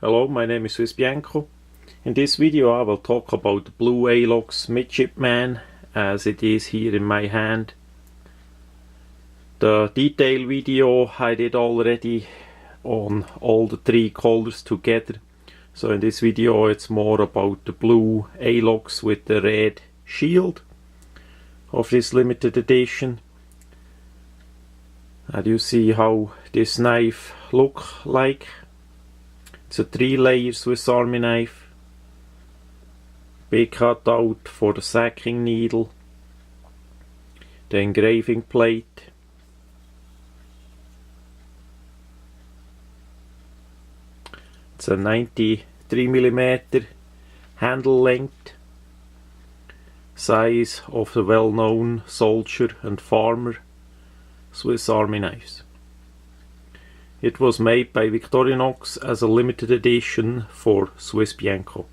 Hello, my name is swissbianco. In this video I will talk about the blue Alox midshipman as it is here in my hand. The detail video I did already on all the three colors together. So in this video it's more about the blue Alox with the red shield of this limited edition. And you see how this knife look like. It's a 3-layer Swiss Army knife. Big cutout for the sacking needle. The engraving plate. It's a 93mm handle length. Size of the well-known soldier and farmer Swiss Army knives. It was made by Victorinox as a limited edition for swissbianco.